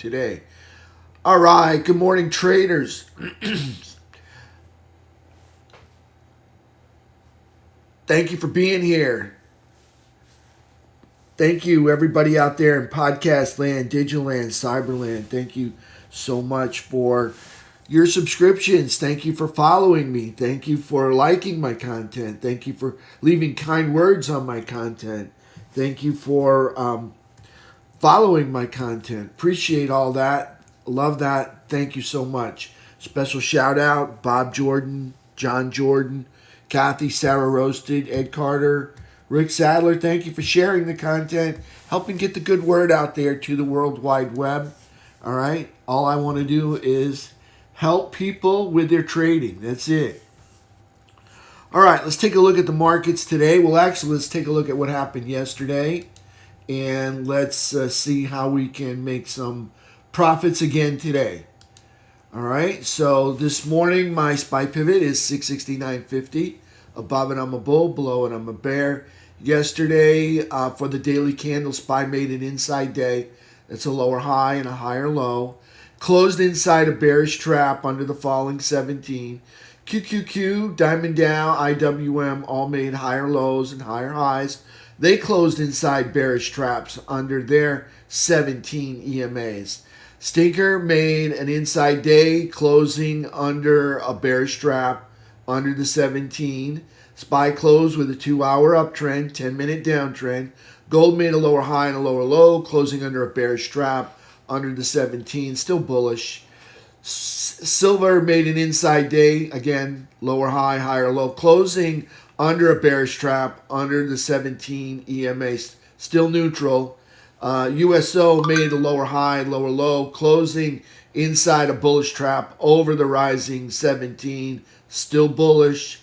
today. All right, good morning, traders. Thank you for being here. Thank you, everybody out there in podcast land, digital land, cyber land. Thank you so much for your subscriptions. Thank you for following me. Thank you for liking my content. Thank you for leaving kind words on my content. Thank you for following my content. Appreciate all that. Love that. Thank you so much. Special shout out, Bob Jordan, John Jordan, Kathy, Sarah Roasted, Ed Carter, Rick Sadler. Thank you for sharing the content, helping get the good word out there to the World Wide Web. All right. All I want to do is help people with their trading. That's it. All right. Let's take a look at the markets today. Well, actually, let's take a look at what happened yesterday. And let's see how we can make some profits again today. All right. So this morning, my SPY pivot is 669.50. Above it, I'm a bull. Below it, I'm a bear. Yesterday, for the daily candle, SPY made an inside day. That's a lower high and a higher low. Closed inside a bearish trap under the falling 17. QQQ, Diamond Dow, IWM all made higher lows and higher highs. They closed inside bearish traps under their 17 EMAs. Stinker made an inside day, closing under a bearish trap under the 17. SPY closed with a 2-hour uptrend, 10-minute downtrend. Gold made a lower high and a lower low, closing under a bearish trap under the 17. Still bullish. Silver made an inside day, again, lower high, higher low, closing under a bearish trap under the 17 EMA. Still neutral. USO made a lower high, lower low, closing inside a bullish trap over the rising 17. Still bullish.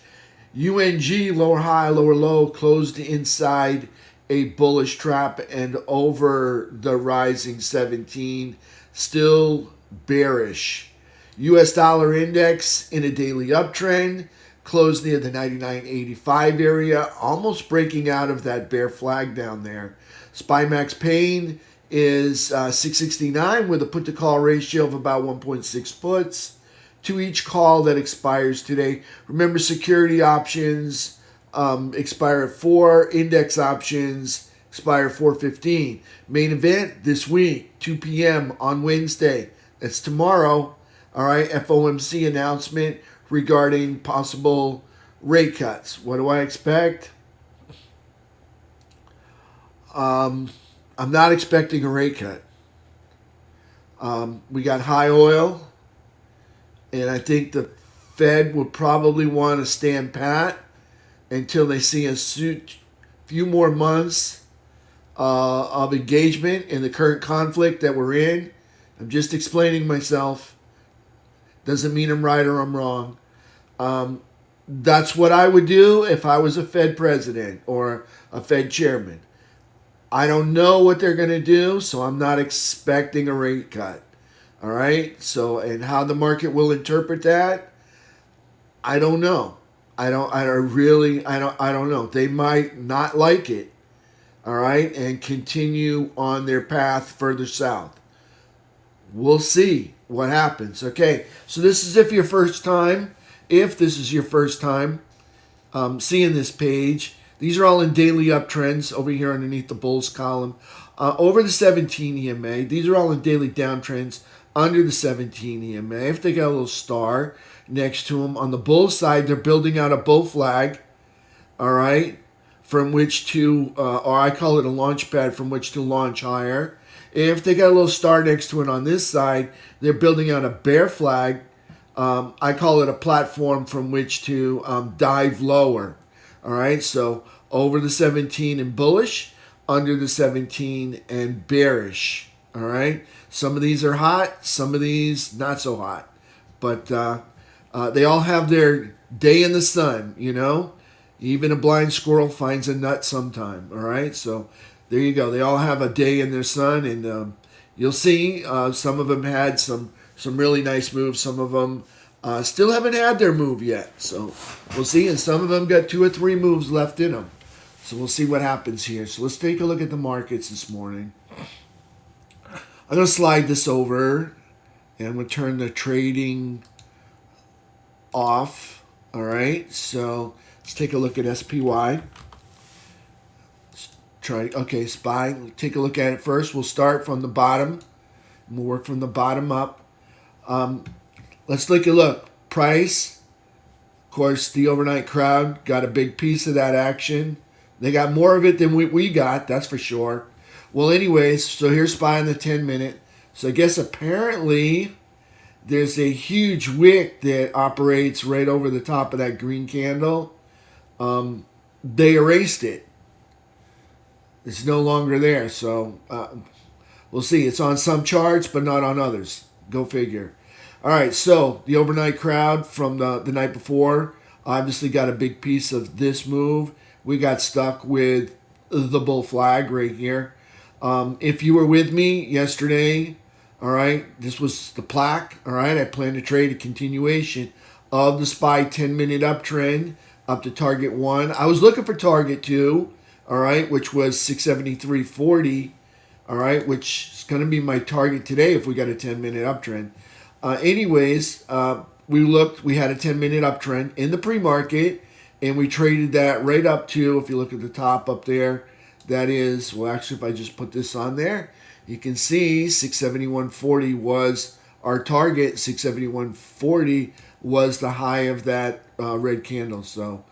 UNG, lower high, lower low, closed inside a bullish trap and over the rising 17. Still bearish. US dollar index in a daily uptrend, closed near the 99.85 area, almost breaking out of that bear flag down there. SPY max pain is 669 with a put to call ratio of about 1.6 puts to each call that expires today. Remember, security options expire at 4, index options expire 4:15. Main event this week, 2 p.m. on Wednesday. That's tomorrow. All right, FOMC announcement regarding possible rate cuts. What do I expect? I'm not expecting a rate cut. We got high oil, and I think the Fed would probably want to stand pat until they see a few more months of engagement in the current conflict that we're in. I'm just explaining myself. Doesn't mean I'm right or I'm wrong. That's what I would do if I was a Fed president or a Fed chairman. I don't know what they're going to do, so I'm not expecting a rate cut. All right? So, and how the market will interpret that, I don't know. I don't know. They might not like it. All right? And continue on their path further south. We'll see what happens. Okay, so this is if this is your first time seeing this page. These are all in daily uptrends over here underneath the bulls column. Over the 17 EMA, these are all in daily downtrends under the 17 EMA. If they got a little star next to them on the bull side, they're building out a bull flag, all right, from which to, or I call it a launch pad from which to launch higher. If they got a little star next to it on this side, they're building out a bear flag. I call it a platform from which to dive lower. All right, so over the 17 and bullish, under the 17 and bearish. All right, some of these are hot, some of these not so hot. But they all have their day in the sun, you know. Even a blind squirrel finds a nut sometime. All right, so there you go. They all have a day in their sun, and you'll see some of them had some really nice moves. Some of them still haven't had their move yet. So we'll see, and some of them got 2 or 3 moves left in them. So we'll see what happens here. So let's take a look at the markets this morning. I'm going to slide this over, and I'm going to turn the trading off. All right, so let's take a look at SPY. Okay, SPY. Take a look at it first. We'll start from the bottom. And we'll work from the bottom up. Let's take a look. Price, of course, the overnight crowd got a big piece of that action. They got more of it than we got, that's for sure. Well, anyways, so here's SPY on the 10-minute. So I guess apparently there's a huge wick that operates right over the top of that green candle. They erased it. It's no longer there. So we'll see. It's on some charts, but not on others. Go figure. All right, so the overnight crowd from the night before obviously got a big piece of this move. We got stuck with the bull flag right here. If you were with me yesterday, all right, this was the plaque. All right, I plan to trade a continuation of the SPY 10-minute uptrend up to target 1. I was looking for target 2, all right, which was 673.40, all right, which is going to be my target today if we got a 10-minute uptrend. Anyways, we had a 10-minute uptrend in the pre-market, and we traded that right up to, if you look at the top up there, that is, well, actually, if I just put this on there, you can see 671.40 was our target. 671.40 was the high of that red candle. So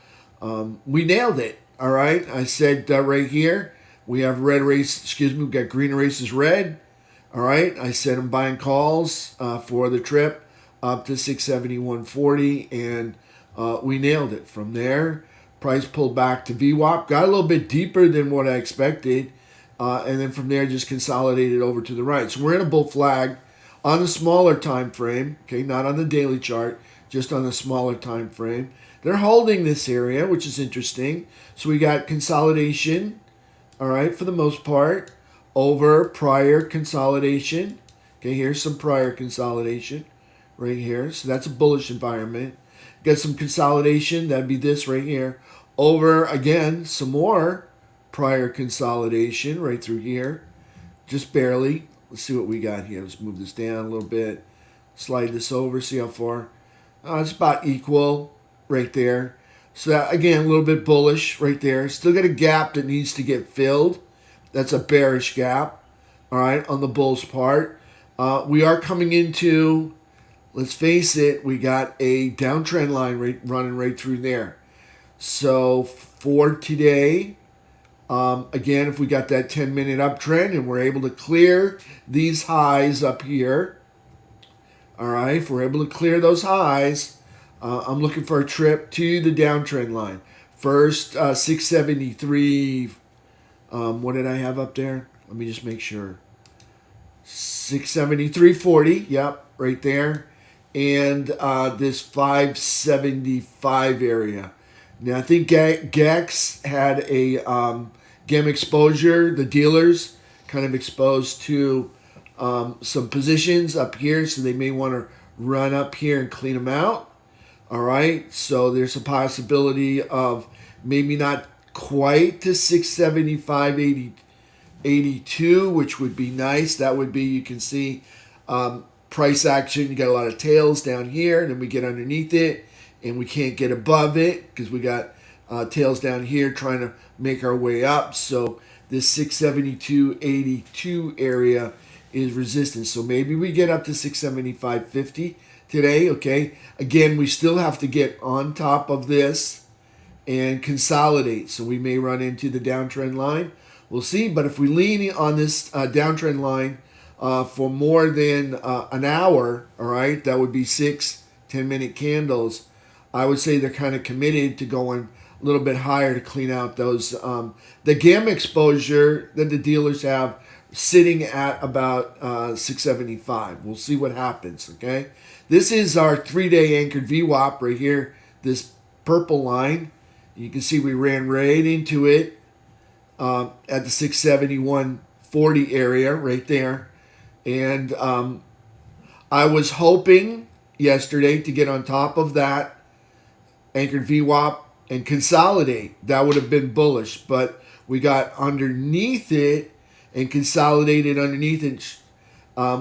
we nailed it. All right. I said right here, we have red erase, we've got green erases red. All right. I said I'm buying calls for the trip up to 671.40, and we nailed it. From there, price pulled back to VWAP, got a little bit deeper than what I expected, and then from there just consolidated over to the right. So we're in a bull flag on the smaller time frame, okay, not on the daily chart, just on the smaller time frame. They're holding this area, which is interesting. So we got consolidation, all right, for the most part, over prior consolidation. Okay, here's some prior consolidation right here. So that's a bullish environment. Got some consolidation, that'd be this right here. Over, again, some more prior consolidation right through here. Just barely. Let's see what we got here. Let's move this down a little bit. Slide this over, see how far. It's about equal right there. So that, again, a little bit bullish right there. Still got a gap that needs to get filled. That's a bearish gap, all right, on the bull's part. We are coming into, let's face it, we got a downtrend line running right through there. So for today, again, if we got that 10-minute uptrend and we're able to clear these highs up here, all right, if we're able to clear those highs, I'm looking for a trip to the downtrend line. First, 673. What did I have up there? Let me just make sure. 673.40. Yep, right there. And this 575 area. Now, I think GEX had a GEM exposure. The dealers kind of exposed to some positions up here, so they may want to run up here and clean them out. All right, so there's a possibility of maybe not quite to 675.82, which would be nice. That would be, you can see price action. You got a lot of tails down here, and then we get underneath it, and we can't get above it because we got tails down here trying to make our way up. So this 672.82 area is resistance. So maybe we get up to 675.50 today, okay? Again, we still have to get on top of this and consolidate. So we may run into the downtrend line. We'll see. But if we lean on this downtrend line for more than an hour, all right, that would be 6 10-minute candles. I would say they're kind of committed to going a little bit higher to clean out those the GAM exposure that the dealers have sitting at about 675. We'll see what happens, okay? This is our 3-day anchored VWAP right here, this purple line. You can see we ran right into it at the 671.40 area right there. And I was hoping yesterday to get on top of that anchored VWAP and consolidate. That would have been bullish, but we got underneath it and consolidated underneath it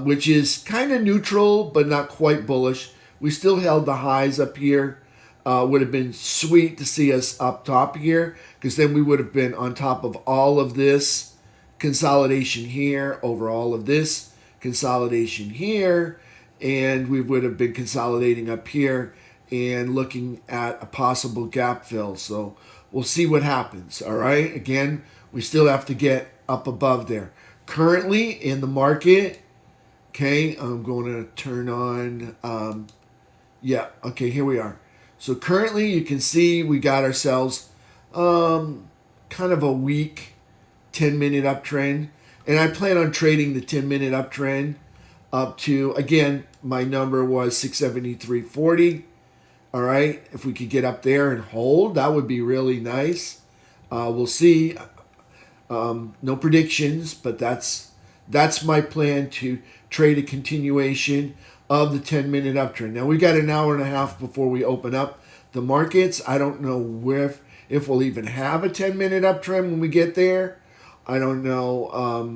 which is kind of neutral but not quite bullish. We still held the highs up here. Would have been sweet to see us up top here, because then we would have been on top of all of this consolidation here over all of this consolidation here, and we would have been consolidating up here and looking at a possible gap fill. So we'll see what happens. All right. Again, we still have to get up above there. Currently in the market, okay, I'm going to turn on, yeah, okay, here we are. So currently you can see we got ourselves kind of a weak 10-minute uptrend. And I plan on trading the 10-minute uptrend up to, again, my number was 673.40. All right, if we could get up there and hold, that would be really nice. We'll see. No predictions, but that's my plan, to trade a continuation of the 10-minute uptrend. Now, we got an hour and a half before we open up the markets. I don't know if we'll even have a 10-minute uptrend when we get there. I don't know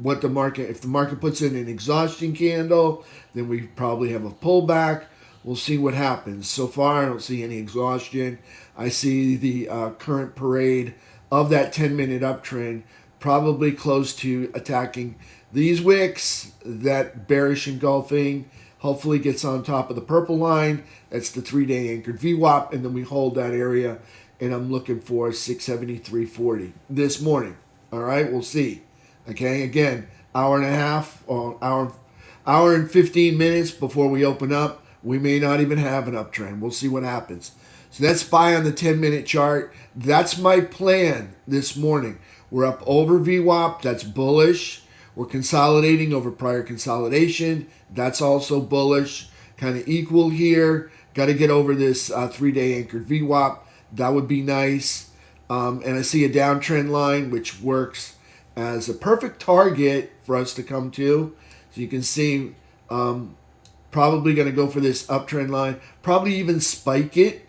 what the market, if the market puts in an exhaustion candle, then we probably have a pullback. We'll see what happens. So far, I don't see any exhaustion. I see the current parade of that 10-minute uptrend probably close to attacking these wicks. That bearish engulfing hopefully gets on top of the purple line. That's the 3-day anchored VWAP, and then we hold that area, and I'm looking for 673.40 this morning. All right, we'll see. Okay, again, hour and a half or hour and 15 minutes before we open up. We may not even have an uptrend. We'll see what happens. So that's buy on the 10-minute chart. That's my plan this morning. We're up over VWAP. That's bullish. We're consolidating over prior consolidation. That's also bullish. Kind of equal here. Got to get over this 3-day anchored VWAP. That would be nice. And I see a downtrend line, which works as a perfect target for us to come to. So you can see probably going to go for this uptrend line. Probably even spike it,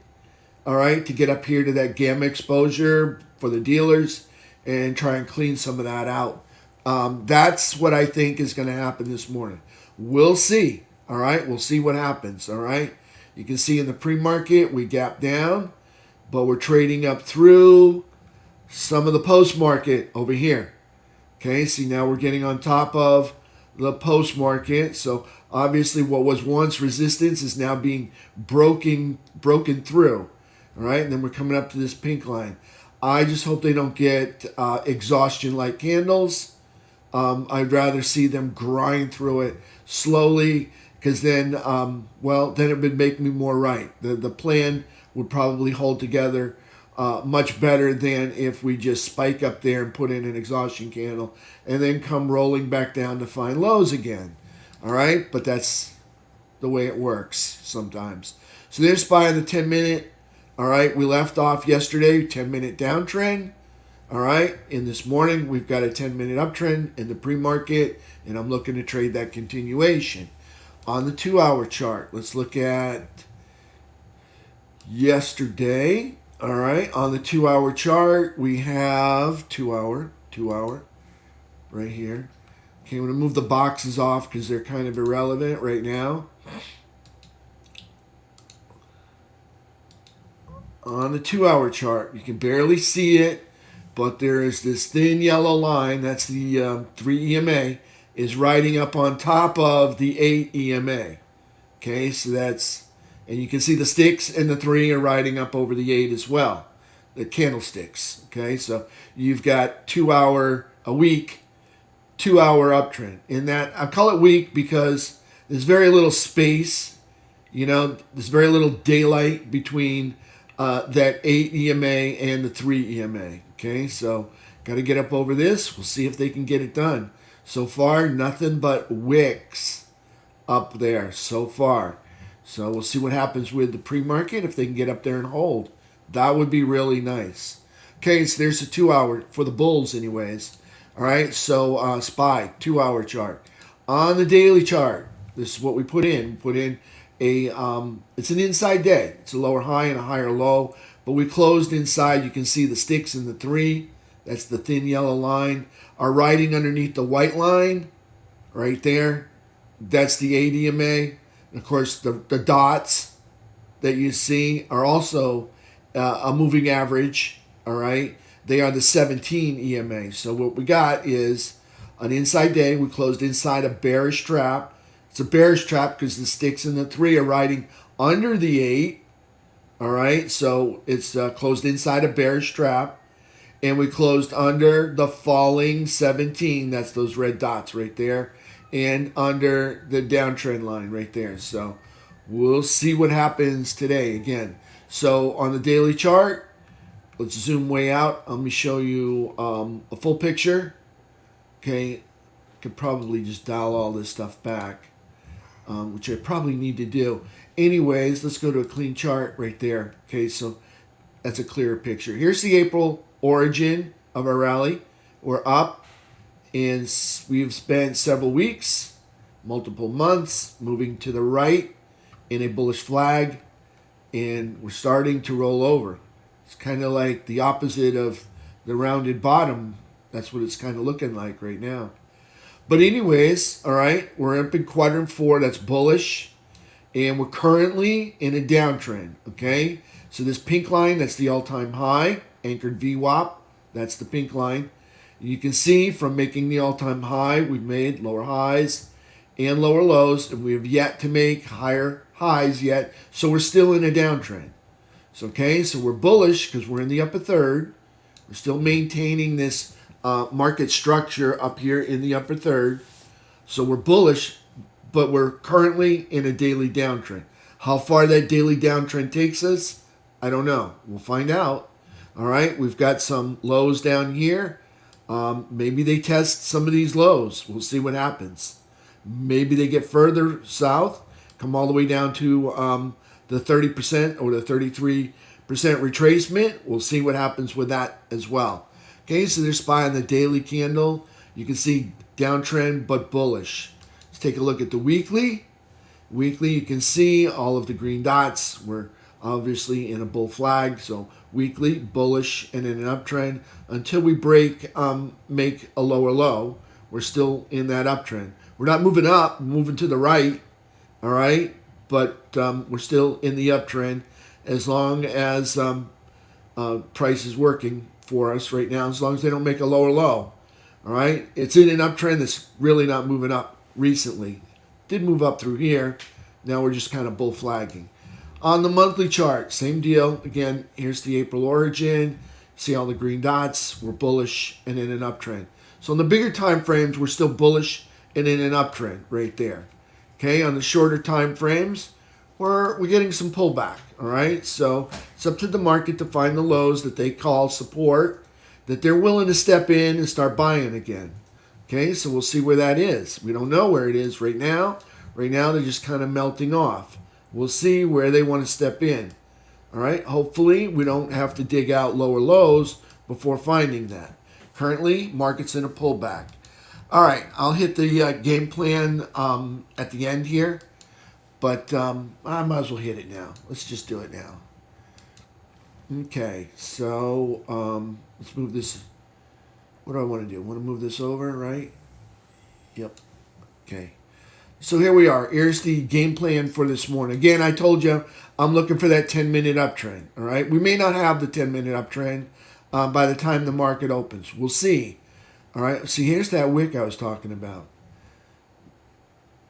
all right, to get up here to that gamma exposure for the dealers and try and clean some of that out. That's what I think is going to happen this morning. We'll see, all right? We'll see what happens, all right? You can see in the pre-market, we gap down, but we're trading up through some of the post-market over here. Okay, see, now we're getting on top of the post-market. So obviously what was once resistance is now being broken through. All right, and then we're coming up to this pink line. I just hope they don't get exhaustion-like candles. I'd rather see them grind through it slowly, because then, then it would make me more right. The plan would probably hold together much better than if we just spike up there and put in an exhaustion candle and then come rolling back down to find lows again. All right, but that's the way it works sometimes. So there's SPY on the 10-minute. All right, we left off yesterday, 10-minute downtrend. All right, in this morning, we've got a 10-minute uptrend in the pre-market, and I'm looking to trade that continuation. On the 2-hour chart, let's look at yesterday. All right, on the 2-hour chart, we have 2-hour, right here. Okay, I'm going to move the boxes off because they're kind of irrelevant right now. On the 2-hour chart, you can barely see it, but there is this thin yellow line, that's the 3 EMA, is riding up on top of the 8 EMA. Okay, so that's, and you can see the sticks and the 3 are riding up over the 8 as well, the candlesticks. Okay, so you've got 2-hour a week, 2-hour uptrend. In that, I call it weak because there's very little space, there's very little daylight between that 8 EMA and the 3 EMA. Okay, so got to get up over this. We'll see if they can get it done. So far, nothing but wicks up there so far. So we'll see what happens with the pre-market if they can get up there and hold. That would be really nice. Okay, so there's the 2-hour for the bulls anyways. All right, so SPY, 2-hour chart. On the daily chart, this is what we put in. We put in it's an inside day. It's a lower high and a higher low, but we closed inside. You can see the sticks in the 3. That's the thin yellow line, are riding underneath the white line. right there. That's the 8 EMA. And of course, the dots that you see are also a moving average, all right? They are the 17 EMA. So what we got is an inside day. We closed inside a bearish trap. It's a bearish trap because the sticks and the 3 are riding under the 8, all right? So it's closed inside a bearish trap. And we closed under the falling 17. That's those red dots right there. And under the downtrend line right there. So we'll see what happens today again. So on the daily chart, let's zoom way out. Let me show you a full picture. Okay, could probably just dial all this stuff back, which I probably need to do. Anyways, let's go to a clean chart right there. Okay, so that's a clearer picture. Here's the April origin of our rally. We're up, and we've spent several weeks, multiple months, moving to the right in a bullish flag, and we're starting to roll over. It's kind of like the opposite of the rounded bottom. That's what it's kind of looking like right now. But anyways, all right, we're up in quadrant 4. That's bullish, and we're currently in a downtrend, okay? So this pink line, that's the all-time high, anchored VWAP. That's the pink line. You can see from making the all-time high, we've made lower highs and lower lows, and we have yet to make higher highs yet. So we're still in a downtrend. So, okay, so we're bullish because we're in the upper third. We're still maintaining this market structure up here in the upper third. So we're bullish, but we're currently in a daily downtrend. How far that daily downtrend takes us, I don't know. We'll find out. All right, we've got some lows down here. Maybe they test some of these lows. We'll see what happens. Maybe they get further south, come all the way down to the 30% or the 33% retracement. We'll see what happens with that as well. Okay, so there's SPY on the daily candle. You can see downtrend but bullish. Let's take a look at the weekly. Weekly, you can see all of the green dots. We're obviously in a bull flag, so weekly, bullish, and in an uptrend until we make a lower low. We're still in that uptrend. We're not moving up, we're moving to the right, all right? But we're still in the uptrend as long as price is working for us right now, as long as they don't make a lower low, all right? It's in an uptrend that's really not moving up recently. Did move up through here. Now we're just kind of bull flagging. On the monthly chart, same deal. Again, here's the April origin. See all the green dots. We're bullish and in an uptrend. So in the bigger time frames, we're still bullish and in an uptrend right there. Okay, on the shorter time frames, we're getting some pullback. All right, so it's up to the market to find the lows that they call support, that they're willing to step in and start buying again. Okay, so we'll see where that is. We don't know where it is right now. Right now, they're just kind of melting off. We'll see where they want to step in. All right, hopefully we don't have to dig out lower lows before finding that. Currently, market's in a pullback. All right, I'll hit the game plan at the end here, but I might as well hit it now. Let's just do it now. Okay, so let's move this. What do I want to do? I want to move this over, right? Yep. Okay. So here we are. Here's the game plan for this morning. Again, I told you I'm looking for that 10-minute uptrend. All right. We may not have the 10-minute uptrend by the time the market opens. We'll see. All right. See, here's that wick I was talking about.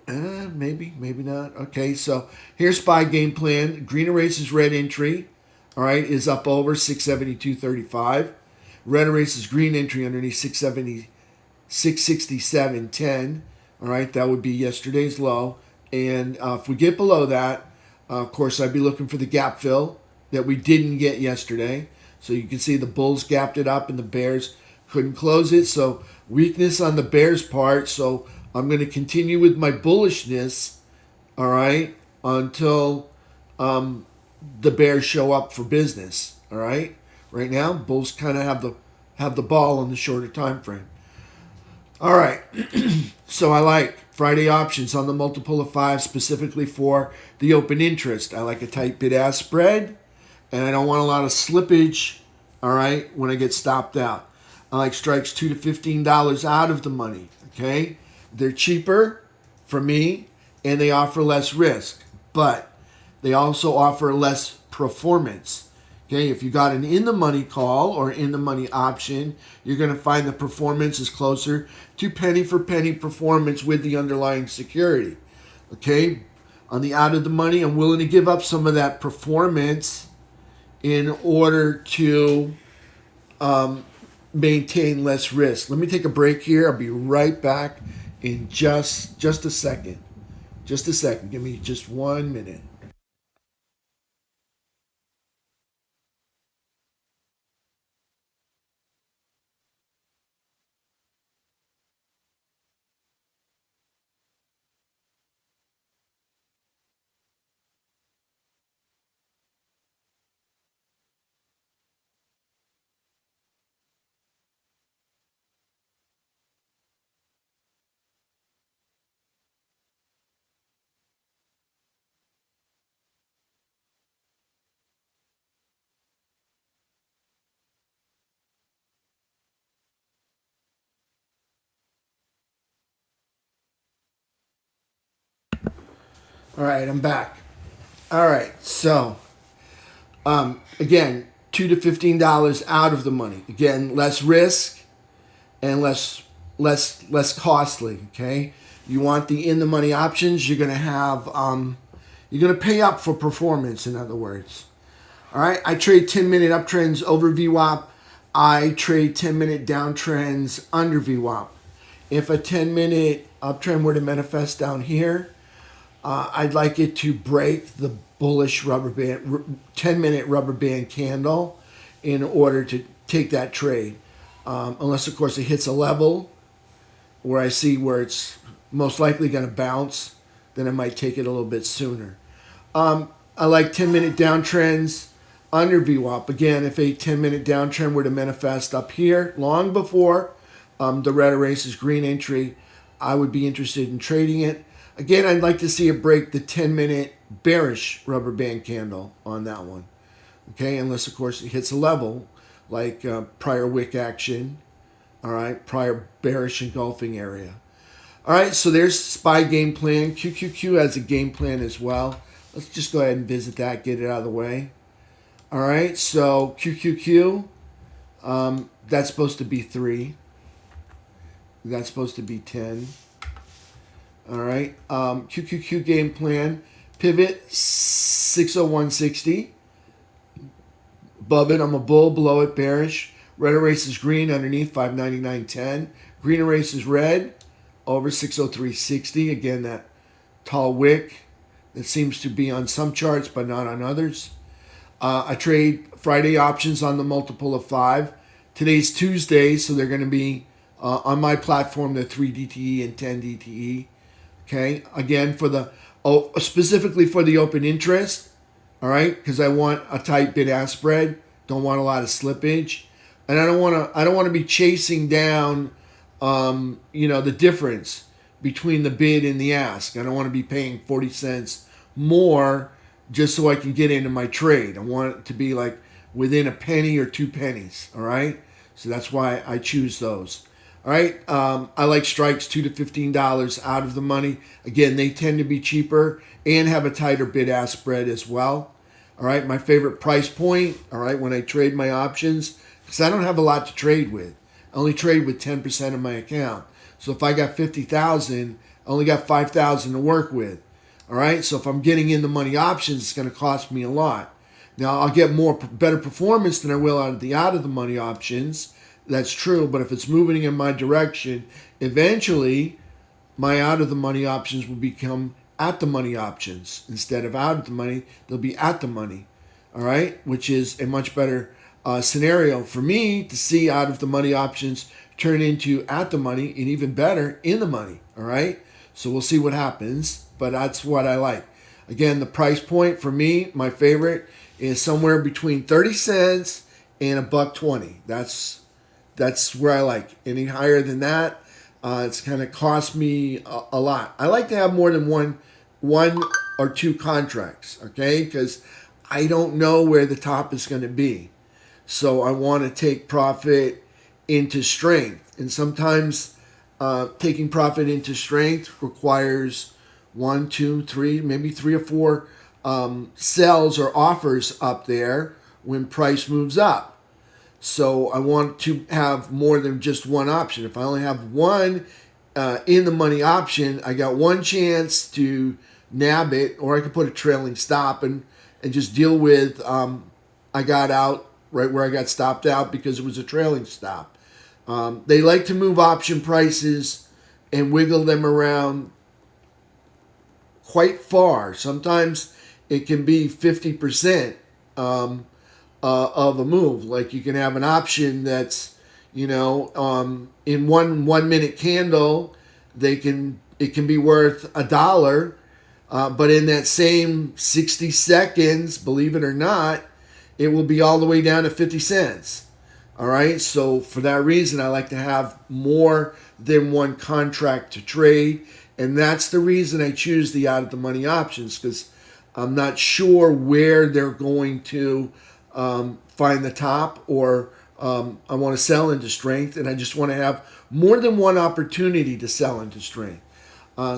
Maybe not. Okay. So here's SPY game plan. Green erases red entry. All right, is up over 672.35. Red erases green entry underneath 667.10. All right, that would be yesterday's low. And if we get below that, of course, I'd be looking for the gap fill that we didn't get yesterday. So you can see the bulls gapped it up and the bears couldn't close it. So weakness on the bears' part. So I'm going to continue with my bullishness, all right, until the bears show up for business, all right? Right now, bulls kind of have the ball on the shorter time frame. All right, so I like Friday options on the multiple of 5 specifically for the open interest. I like a tight bid-ask spread, and I don't want a lot of slippage, all right, when I get stopped out. I like strikes $2 to $15 out of the money, okay? they're cheaper for me, and they offer less risk, but they also offer less performance. Okay, if you got an in-the-money call or in-the-money option, you're going to find the performance is closer to penny-for-penny performance with the underlying security. Okay, on the out-of-the-money, I'm willing to give up some of that performance in order to maintain less risk. Let me take a break here. I'll be right back in just a second. Just a second. Give me just 1 minute. All right, I'm back. All right, so again, $2 to $15 out of the money. Again, less risk and less costly. Okay, you want the in the money options. You're gonna have you're gonna pay up for performance. In other words, all right. I trade 10-minute uptrends over VWAP. I trade 10-minute downtrends under VWAP. If a 10-minute uptrend were to manifest down here, I'd like it to break the bullish rubber band, 10-minute rubber band candle in order to take that trade. Unless, of course, it hits a level where I see where it's most likely going to bounce, then I might take it a little bit sooner. I like 10-minute downtrends under VWAP. Again, if a 10-minute downtrend were to manifest up here long before the red erases green entry, I would be interested in trading it. Again, I'd like to see it break the 10-minute bearish rubber band candle on that one. Okay, unless, of course, it hits a level like prior wick action, all right, prior bearish engulfing area. All right, so there's SPY game plan. QQQ has a game plan as well. Let's just go ahead and visit that, get it out of the way. All right, so QQQ, that's supposed to be 3. That's supposed to be 10. All right, QQQ game plan, pivot 60160. Above it, I'm a bull. Below it, bearish. Red erases green underneath 599.10. Green erases red over 603.60. Again, that tall wick that seems to be on some charts but not on others. I trade Friday options on the multiple of 5. Today's Tuesday, so they're going to be on my platform. They're 3 DTE and 10 DTE. Okay, again for the specifically for the open interest. All right, because I want a tight bid-ask spread. Don't want a lot of slippage, and I don't want to be chasing down, the difference between the bid and the ask. I don't want to be paying 40 cents more just so I can get into my trade. I want it to be like within a penny or 2 pennies. All right, so that's why I choose those. All right, I like strikes $2 to $15 out of the money. Again, they tend to be cheaper and have a tighter bid-ask spread as well. All right, my favorite price point, all right, when I trade my options, because I don't have a lot to trade with. I only trade with 10% of my account. So if I got 50,000, I only got 5,000 to work with. All right, so if I'm getting in the money options, it's going to cost me a lot. Now, I'll get better performance than I will out of the money options. That's true, but if it's moving in my direction, eventually my out of the money options will become at the money options. Instead of out of the money, they'll be at the money. All right, which is a much better scenario for me to see out of the money options turn into at the money, and even better, in the money. All right, so we'll see what happens, but that's what I like. Again, the price point for me, my favorite, is somewhere between 30 cents and $1.20. That's where I like. Any higher than that, it's going to cost me a lot. I like to have more than one or 2 contracts, okay? Because I don't know where the top is going to be. So I want to take profit into strength. And sometimes taking profit into strength requires 1, 2, 3, maybe 3 or 4 sells or offers up there when price moves up. So I want to have more than just one option. If I only have one in the money option, I got one chance to nab it, or I could put a trailing stop and just deal with I got out right where I got stopped out because it was a trailing stop. They like to move option prices and wiggle them around quite far. Sometimes it can be 50% of a move. Like you can have an option that's, in one minute candle, it can be worth $1, but in that same 60 seconds, believe it or not, it will be all the way down to 50 cents. All right, so for that reason, I like to have more than one contract to trade, and that's the reason I choose the out of the money options, because I'm not sure where they're going to find the top, or I want to sell into strength, and I just want to have more than one opportunity to sell into strength.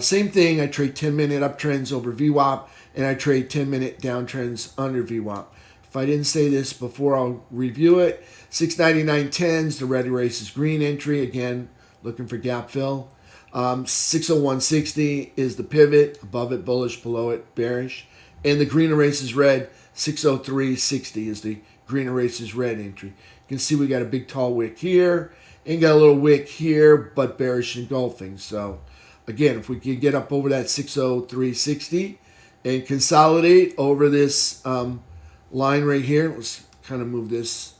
Same thing, I trade 10-minute uptrends over VWAP, and I trade 10-minute downtrends under VWAP. If I didn't say this before, I'll review it. 699.10s, the red erases green entry. Again, looking for gap fill. 601.60 is the pivot. Above it, bullish. Below it, bearish. And the green erases red. 603.60 is the green erases red entry. You can see we got a big tall wick here. And got a little wick here, but bearish engulfing. So, again, if we can get up over that 603.60 and consolidate over this line right here. Let's kind of move this.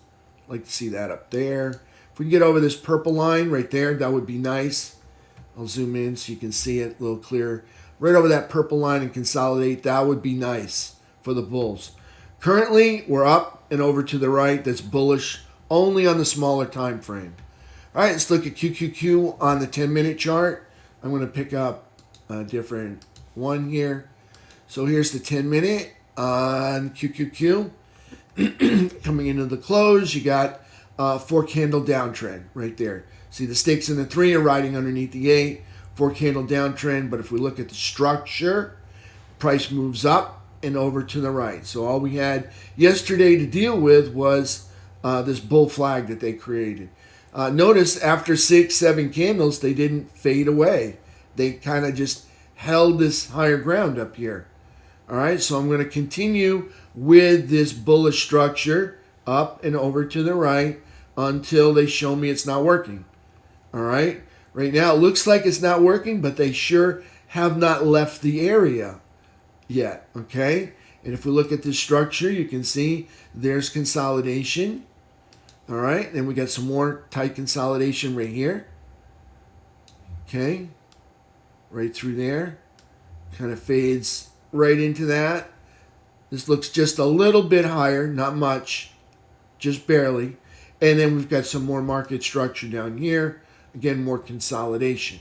I'd like to see that up there. If we can get over this purple line right there, that would be nice. I'll zoom in so you can see it a little clearer. Right over that purple line and consolidate. That would be nice for the bulls. Currently, we're up and over to the right. That's bullish only on the smaller time frame. All right, let's look at QQQ on the 10-minute chart. I'm going to pick up a different one here. So here's the 10-minute. On QQQ, coming into the close, you got 4-candle downtrend right there. See, the stakes in the 3 are riding underneath the 8, 4-candle downtrend. But if we look at the structure, price moves up and over to the right. So all we had yesterday to deal with was this bull flag that they created. Notice after 6, 7 candles, they didn't fade away. They kind of just held this higher ground up here. All right, so I'm going to continue with this bullish structure up and over to the right until they show me it's not working. All right, right now it looks like it's not working, but they sure have not left the area yet. Okay, and if we look at this structure, you can see there's consolidation. All right, then we got some more tight consolidation right here. Okay, right through there, kind of fades right into that. This looks just a little bit higher, not much, just barely. And then we've got some more market structure down here. Again, more consolidation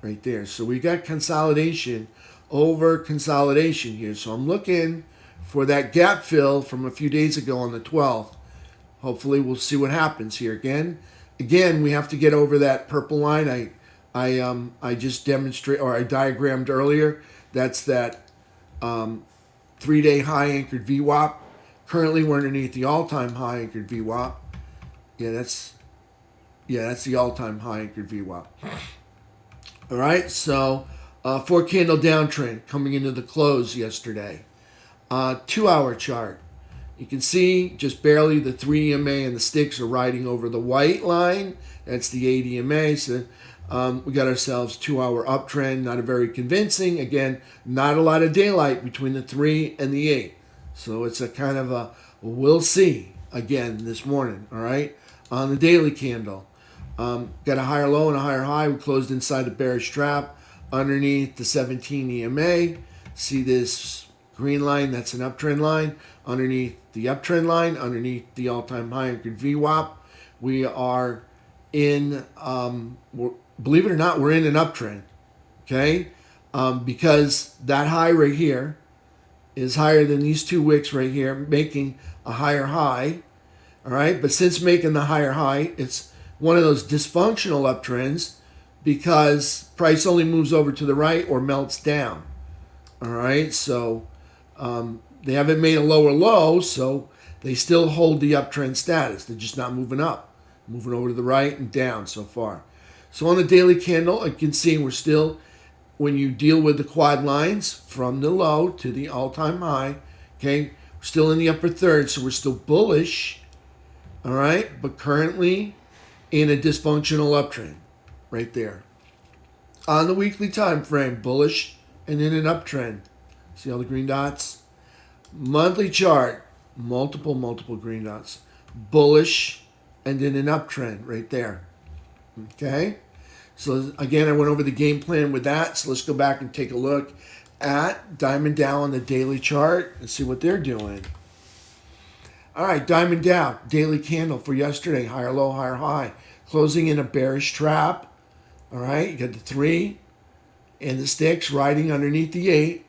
right there. So we got consolidation over consolidation here. So I'm looking for that gap fill from a few days ago on the 12th. Hopefully we'll see what happens here again. Again, we have to get over that purple line I just demonstrated, or I diagrammed earlier. That's that 3-day high anchored VWAP. Currently, we're underneath the all-time high anchored VWAP. Yeah, that's the all-time high anchored VWAP. All right, so 4-candle downtrend coming into the close yesterday. 2-hour chart. You can see just barely the 3 EMA and the sticks are riding over the white line. That's the 8 EMA. So we got ourselves 2-hour uptrend, not a very convincing. Again, not a lot of daylight between the 3 and the 8. So it's a kind of a we'll see again this morning, all right? On the daily candle, got a higher low and a higher high. We closed inside the bearish trap underneath the 17 EMA. See this green line? That's an uptrend line. Underneath the uptrend line, underneath the all-time high anchored VWAP, we are in believe it or not, we're in an uptrend, okay? Because that high right here is higher than these 2 wicks right here, making a higher high, all right? But since making the higher high, it's one of those dysfunctional uptrends because price only moves over to the right or melts down. All right, so they haven't made a lower low, so they still hold the uptrend status. They're just not moving up, moving over to the right and down so far. So on the daily candle, you can see we're still, when you deal with the quad lines from the low to the all-time high, okay, we're still in the upper third, so we're still bullish, all right, but currently in a dysfunctional uptrend right there. On the weekly time frame, bullish and in an uptrend. See all the green dots? Monthly chart, multiple green dots. Bullish and in an uptrend right there. Okay? So again, I went over the game plan with that. So let's go back and take a look at Diamond Dow on the daily chart and see what they're doing. All right, Diamond Dow, daily candle for yesterday, higher low, higher high. Closing in a bearish trap. All right, you got the 3 and the sticks riding underneath the 8,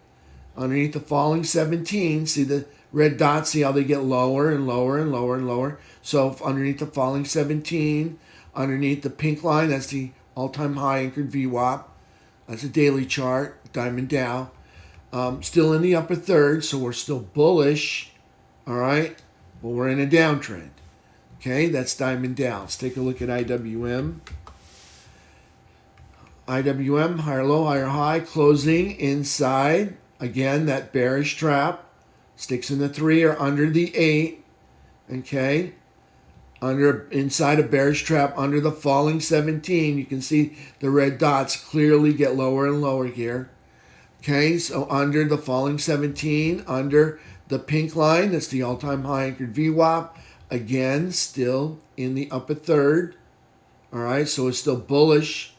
underneath the falling 17. See the red dots, see how they get lower and lower and lower and lower. So underneath the falling 17, underneath the pink line, that's the all-time high anchored VWAP. That's a daily chart, Diamond Dow. Still in the upper third, so we're still bullish, all right? But we're in a downtrend. Okay, that's Diamond Dow. Let's take a look at IWM. IWM, higher low, higher high, closing inside, again, that bearish trap. Sticks in the 3 or under the 8, okay? Inside a bearish trap under the falling 17. You can see the red dots clearly get lower and lower here. Okay, so under the falling 17, under the pink line, that's the all-time high anchored VWAP. Again, still in the upper third. All right, so it's still bullish.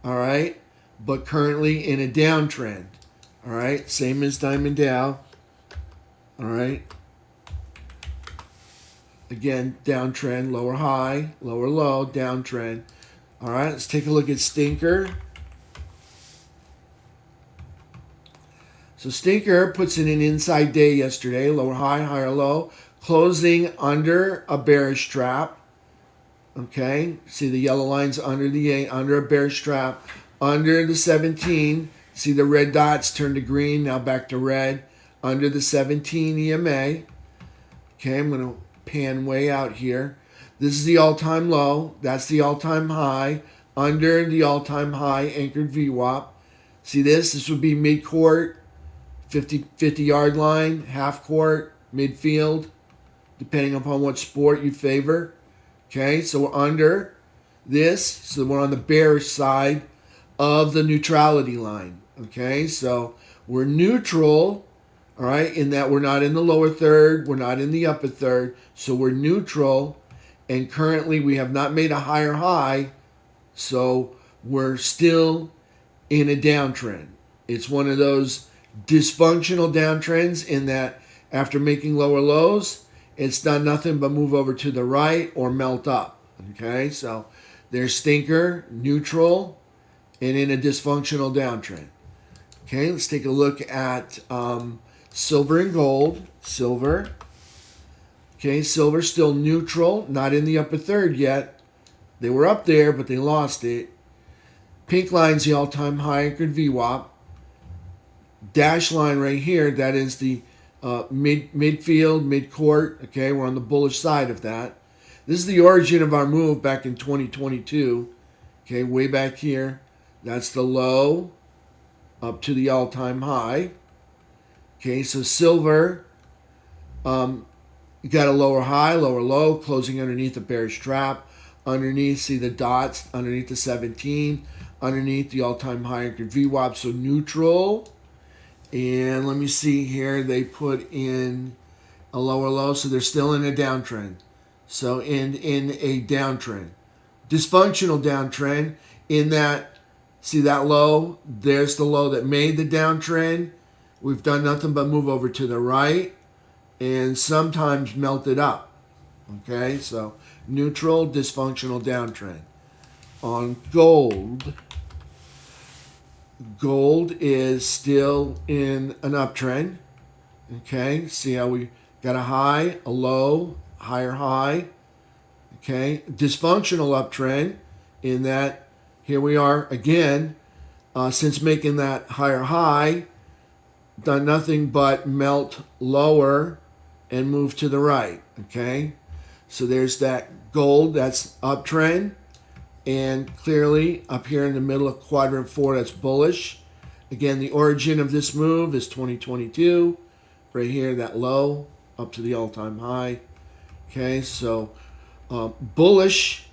All right, but currently in a downtrend. All right, same as Diamond Dow. All right. Again, downtrend, lower high, lower low, downtrend. All right, let's take a look at Stinker. So Stinker puts in an inside day yesterday, lower high, higher low, closing under a bearish trap. Okay, see the yellow lines under the 8, under a bearish trap, under the 17. See the red dots turn to green, now back to red, under the 17 EMA. Okay, I'm going to pan way out here. This is the all-time low. That's the all-time high. Under the all-time high anchored VWAP. See this? This would be mid-court, 50-yard line, half-court, midfield, depending upon what sport you favor. Okay, so we're under this. So we're on the bearish side of the neutrality line. Okay, so we're neutral. All right, in that we're not in the lower third, we're not in the upper third, so we're neutral, and currently we have not made a higher high, so we're still in a downtrend. It's one of those dysfunctional downtrends in that after making lower lows, it's done nothing but move over to the right or melt up. Okay, so there's Stinker, neutral, and in a dysfunctional downtrend. Okay, let's take a look at silver and gold. Silver. Okay, silver still neutral, not in the upper third yet. They were up there, but they lost it. Pink line's the all-time high anchored VWAP. Dash line right here, that is the midfield, mid-court. Okay, we're on the bullish side of that. This is the origin of our move back in 2022. Okay, way back here. That's the low up to the all-time high. Okay, so silver got a lower high, lower low, closing underneath a bearish trap. Underneath, see the dots, underneath the 17, underneath the all-time high anchored VWAP, so neutral. And let me see here, they put in a lower low, so they're still in a downtrend. So in a downtrend. Dysfunctional downtrend in that, see that low? There's the low that made the downtrend. We've done nothing but move over to the right and sometimes melt it up. Okay, so neutral, dysfunctional downtrend. On gold, gold is still in an uptrend. Okay, see how we got a high, a low, higher high. Okay, dysfunctional uptrend in that here we are again. Since making that higher high, done nothing but melt lower and move to the right. Okay, so there's that gold, that's uptrend, and clearly up here in the middle of quadrant 4, that's bullish. Again, the origin of this move is 2022, right here, that low up to the all-time high. Okay, so bullish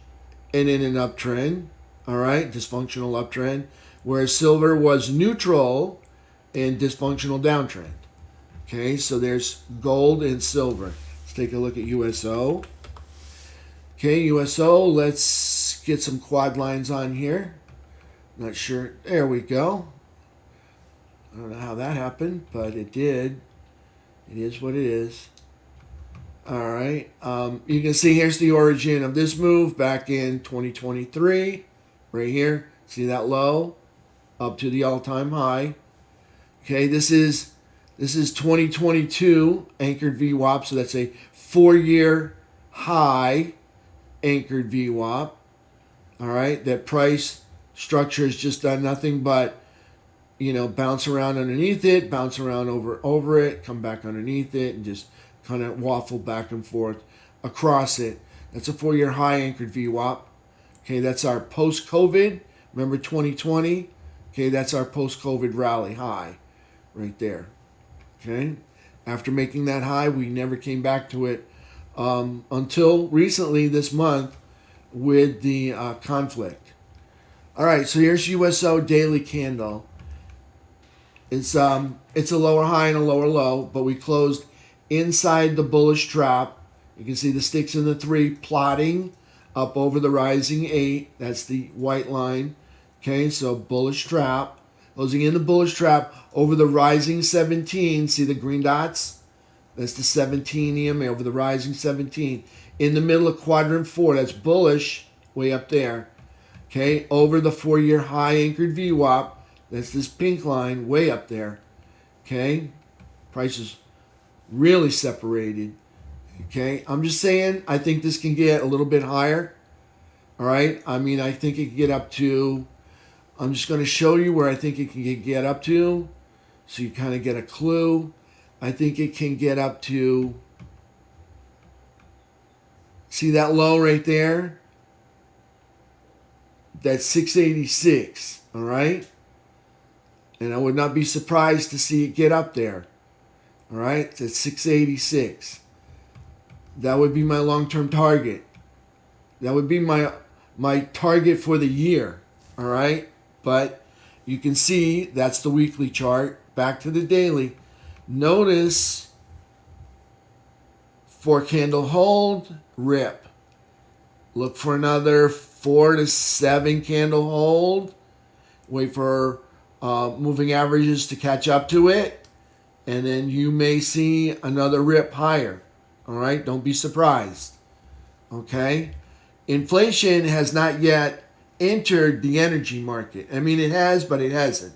and in an uptrend. All right, dysfunctional uptrend, whereas silver was neutral and dysfunctional downtrend. Okay, so there's gold and silver. Let's take a look at USO. Okay, USO, let's get some quad lines on here. Not sure. There we go. I don't know how that happened, but it did. It is what it is. All right. You can see here's the origin of this move back in 2023. Right here. See that low? Up to the all-time high. Okay, this is 2022 anchored VWAP, so that's a 4-year high anchored VWAP. All right, that price structure has just done nothing but, bounce around underneath it, bounce around over it, come back underneath it, and just kind of waffle back and forth across it. That's a 4-year high anchored VWAP. Okay, that's our post-COVID. Remember 2020? Okay, that's our post-COVID rally high right there. Okay, after making that high, we never came back to it until recently this month with the conflict. All right, so here's USO daily candle. It's a lower high and a lower low, but we closed inside the bullish trap. You can see the sticks in the 3 plotting up over the rising 8. That's the white line. Okay, so bullish trap. Closing in the bullish trap over the rising 17. See the green dots? That's the 17 EMA over the rising 17. In the middle of quadrant 4, that's bullish, way up there. Okay, over the 4-year high anchored VWAP. That's this pink line, way up there. Okay, prices really separated. Okay, I'm just saying, I think this can get a little bit higher. All right, I mean, I think it can get up to, I'm just going to show you where I think it can get up to, so you kind of get a clue. I think it can get up to, see that low right there? That's 686, all right? And I would not be surprised to see it get up there. All right, it's at 686. That would be my long-term target. That would be my target for the year. All right, but you can see that's the weekly chart. Back to the daily. Notice 4 candle hold, rip. Look for another 4 to 7 candle hold. Wait for moving averages to catch up to it, and then you may see another rip higher. All right, don't be surprised. Okay, inflation has not yet entered the energy market. I mean, it has, but it hasn't.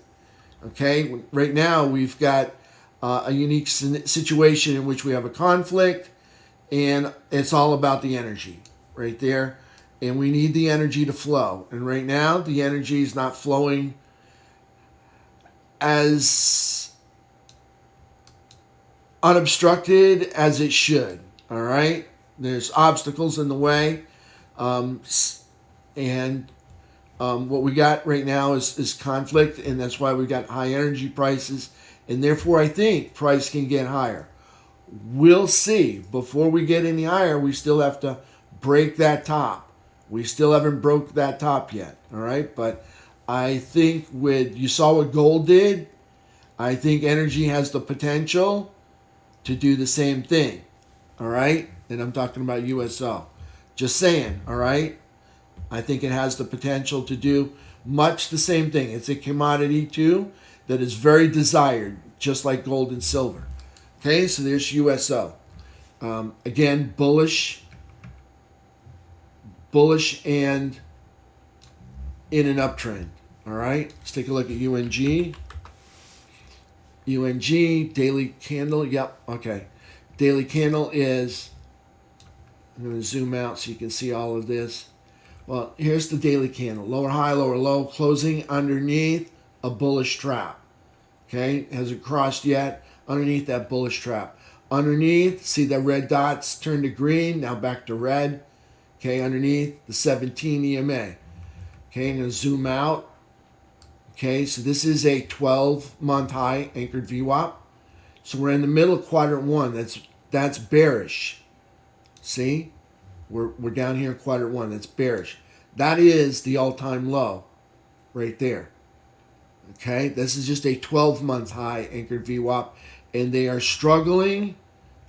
Okay, right now we've got a unique situation in which we have a conflict, and it's all about the energy right there, and we need the energy to flow. And right now, the energy is not flowing as unobstructed as it should. All right, there's obstacles in the way, and what we got right now is conflict, and that's why we got high energy prices, and therefore I think price can get higher. We'll see. Before we get any higher, we still have to break that top. We still haven't broke that top yet. All right, but I think you saw what gold did. I think energy has the potential to do the same thing. All right, and I'm talking about USO. Just saying. All right, I think it has the potential to do much the same thing. It's a commodity too that is very desired, just like gold and silver. Okay, so there's USO. Again, bullish and in an uptrend. All right, let's take a look at UNG. UNG, daily candle. Yep, okay. Daily candle is, I'm going to zoom out so you can see all of this. Well, here's the daily candle. Lower high, lower low, closing underneath a bullish trap. Okay, hasn't crossed yet. Underneath that bullish trap. Underneath, see the red dots turn to green, now back to red. Okay, underneath the 17 EMA. Okay, I'm going to zoom out. Okay, so this is a 12-month high anchored VWAP. So we're in the middle of quadrant 1. That's bearish. See? We're down here in quadrant 1. That's bearish. That is the all-time low right there. Okay, this is just a 12-month high anchored VWAP, and they are struggling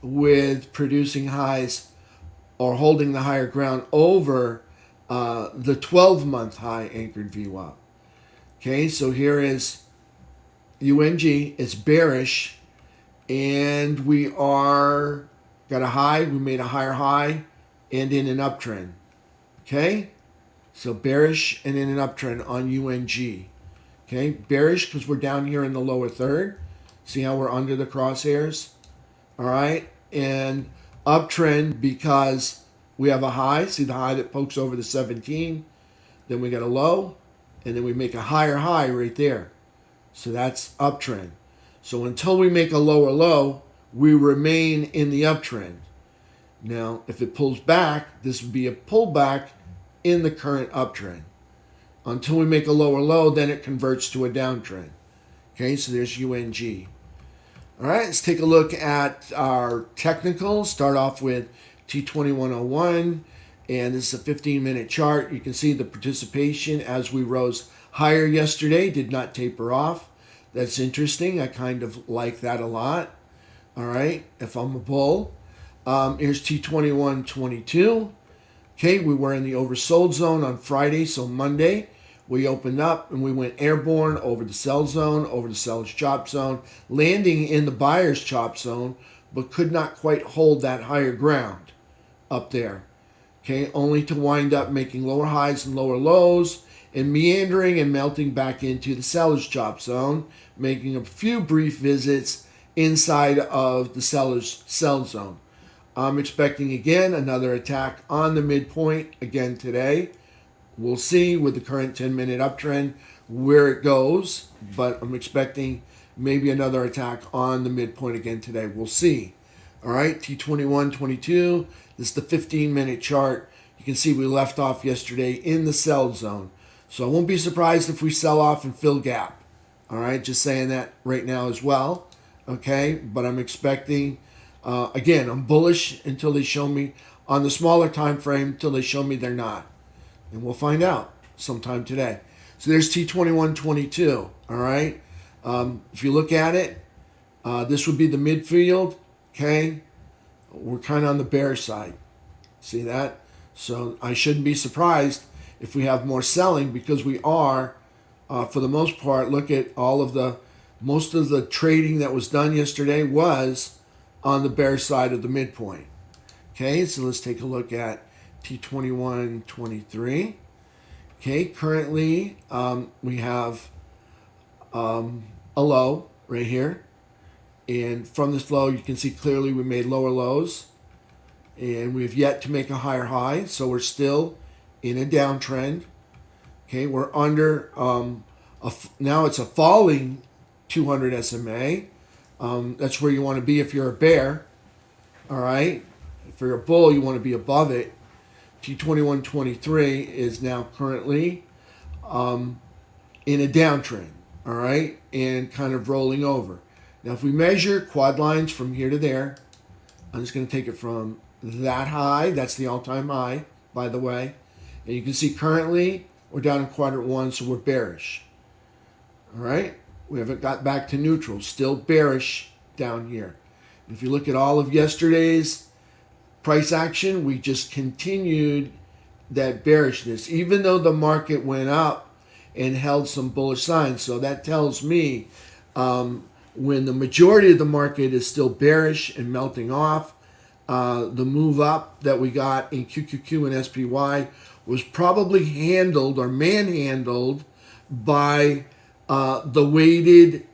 with producing highs or holding the higher ground over the 12-month high anchored VWAP. Okay, so here is UNG. It's bearish, and we are got a high. We made a higher high, and in an uptrend. Okay, so bearish and in an uptrend on UNG. Okay, bearish because we're down here in the lower third. See how we're under the crosshairs? All right, and uptrend because we have a high. See the high that pokes over the 17. Then we got a low, and then we make a higher high right there. So that's uptrend. So until we make a lower low, we remain in the uptrend. Now, if it pulls back, this would be a pullback in the current uptrend. Until we make a lower low, then it converts to a downtrend. Okay, so there's UNG. All right, let's take a look at our technicals. Start off with T2101, and this is a 15-minute chart. You can see the participation as we rose higher yesterday did not taper off. That's interesting. I kind of like that a lot. All right, if I'm a bull. Here's T2122. Okay, we were in the oversold zone on Friday, so Monday we opened up and we went airborne over the sell zone, over the seller's chop zone, landing in the buyer's chop zone, but could not quite hold that higher ground up there. Okay, only to wind up making lower highs and lower lows and meandering and melting back into the seller's chop zone, making a few brief visits inside of the seller's sell zone. I'm expecting again another attack on the midpoint again today. We'll see with the current 10-minute uptrend where it goes, but I'm expecting maybe another attack on the midpoint again today. We'll see. All right, T2122. This is the 15-minute chart. You can see we left off yesterday in the sell zone. So I won't be surprised if we sell off and fill gap. All right, just saying that right now as well. Okay, but I'm expecting, again, I'm bullish until they show me on the smaller time frame, until they show me they're not. And we'll find out sometime today. So there's T2122. All right, if you look at it, this would be the midfield. Okay, we're kind of on the bearish side. See that? So I shouldn't be surprised if we have more selling, because we are, for the most part. Look at most of the trading that was done yesterday was on the bear side of the midpoint. Okay, so let's take a look at T2123. Okay, currently we have a low right here. And from this low, you can see clearly we made lower lows. And we have yet to make a higher high. So we're still in a downtrend. Okay, we're under, now it's a falling 200 SMA. That's where you want to be if you're a bear. All right. If you're a bull, you want to be above it. T2123 is now currently in a downtrend. All right. And kind of rolling over. Now, if we measure quad lines from here to there, I'm just going to take it from that high. That's the all-time high, by the way. And you can see currently we're down in quadrant 1, so we're bearish. All right? We haven't got back to neutral. Still bearish down here. If you look at all of yesterday's price action, we just continued that bearishness, even though the market went up and held some bullish signs. So that tells me when the majority of the market is still bearish and melting off, the move up that we got in QQQ and SPY was probably handled or manhandled by the weighted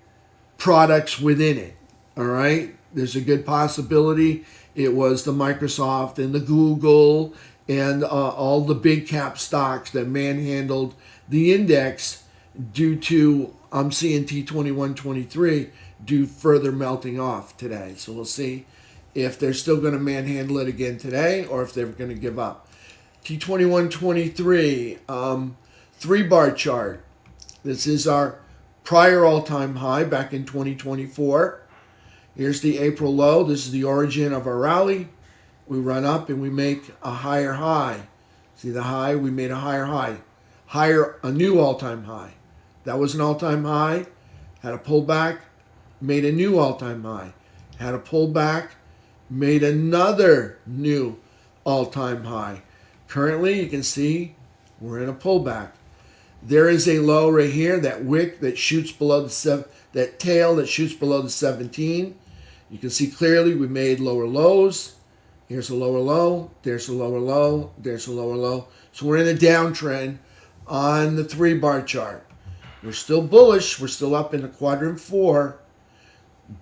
products within it. All right, there's a good possibility it was the Microsoft and the Google and all the big cap stocks that manhandled the index due to, I'm seeing T2123 do further melting off today. So we'll see if they're still going to manhandle it again today or if they're going to give up. T2123, 3-bar chart. This is our prior all-time high back in 2024. Here's the April low. This is the origin of our rally. We run up and we make a higher high. See the high? We made a higher high. A new all-time high. That was an all-time high. Had a pullback, made a new all-time high. Had a pullback, made another new all-time high. Currently, you can see we're in a pullback. There is a low right here, that wick that shoots below that tail that shoots below the 17. You can see clearly we made lower lows. Here's a lower low, there's a lower low, there's a lower low. So we're in a downtrend on the 3-bar chart. We're still bullish. We're still up in the quadrant 4.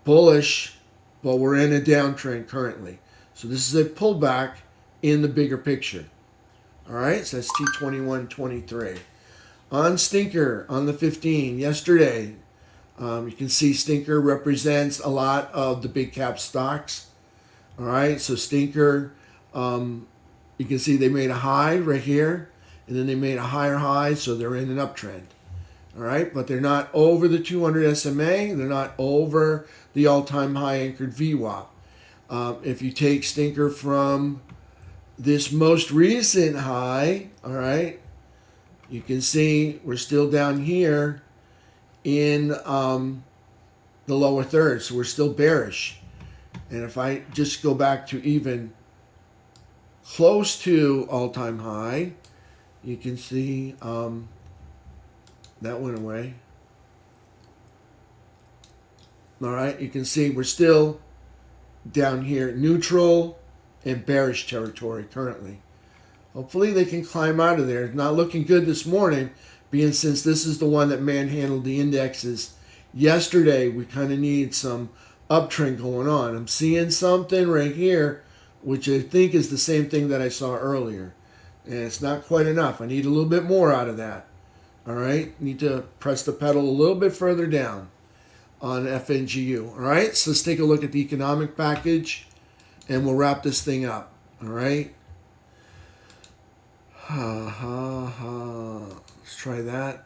Bullish, but we're in a downtrend currently. So this is a pullback in the bigger picture. All right, so that's T2123. On Stinker, on the 15, yesterday, you can see Stinker represents a lot of the big cap stocks. All right, so Stinker, you can see they made a high right here, and then they made a higher high, so they're in an uptrend. All right, but they're not over the 200 SMA. They're not over the all-time high anchored VWAP. If you take Stinker from this most recent high, all right, you can see we're still down here in the lower third, so we're still bearish. And if I just go back to even close to all-time high, you can see that went away. All right, you can see we're still down here, neutral and bearish territory currently. Hopefully they can climb out of there. It's not looking good this morning, being since this is the one that manhandled the indexes. Yesterday, we kind of need some uptrend going on. I'm seeing something right here, which I think is the same thing that I saw earlier. And it's not quite enough. I need a little bit more out of that. All right, need to press the pedal a little bit further down on FNGU. All right, so let's take a look at the economic package and we'll wrap this thing up. All right. Let's try that.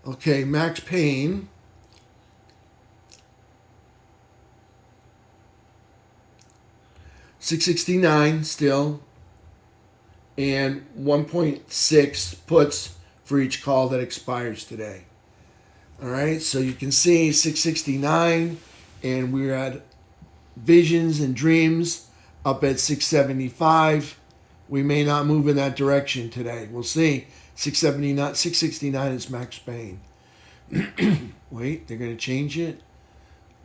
Okay, Max Payne. $669 still, and 1.6 puts for each call that expires today. All right, so you can see 669, and we're at Visions and Dreams up at 675. We may not move in that direction today. We'll see. 669 is Max Payne. Wait, they're going to change it.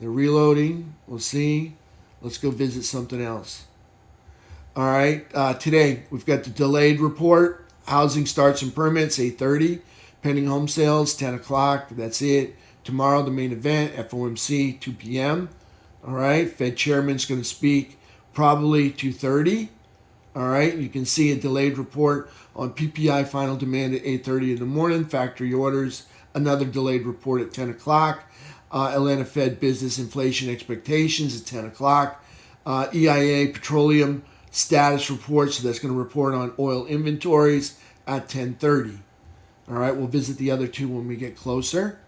They're reloading. We'll see. Let's go visit something else. All right, today we've got the delayed report. Housing starts and permits, 8:30. Pending home sales, 10 o'clock. That's it. Tomorrow, the main event, FOMC, 2 p.m. All right, Fed chairman's going to speak probably 2:30. All right, you can see a delayed report on PPI final demand at 8:30 in the morning. Factory orders, another delayed report at 10 o'clock. Atlanta Fed business inflation expectations at 10 o'clock. EIA petroleum status report, so that's going to report on oil inventories at 10:30. All right, we'll visit the other two when we get closer.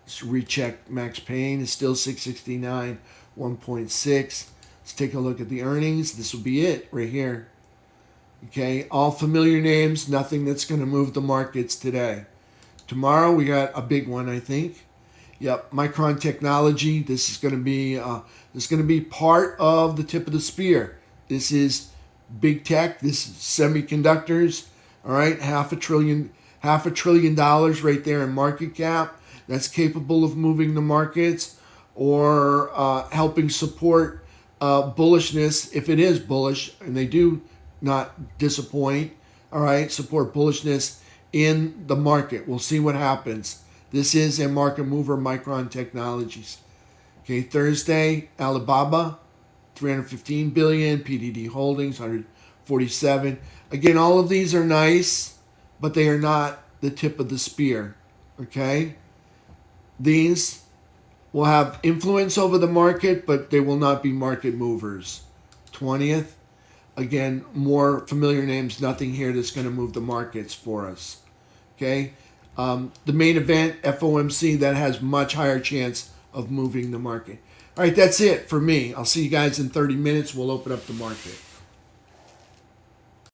Let's recheck Max Payne. It's still 669, 1.6. Let's take a look at the earnings. This will be it right here. Okay, all familiar names, nothing that's going to move the markets today. Tomorrow we got a big one, I think. Yep, Micron Technology. This is going to be part of the tip of the spear. This is big tech. This is semiconductors. All right, half a trillion dollars right there in market cap. That's capable of moving the markets or helping support bullishness if it is bullish, and they do not disappoint. All right, support bullishness in the market. We'll see what happens. This is a market mover, Micron Technologies. Okay, Thursday, Alibaba, $315 billion. PDD Holdings, 47. Again, all of these are nice, but they are not the tip of the spear. Okay? These will have influence over the market, but they will not be market movers. 20th. Again, more familiar names, nothing here that's going to move the markets for us. Okay? The main event, FOMC, that has much higher chance of moving the market. All right, that's it for me. I'll see you guys in 30 minutes. We'll open up the market.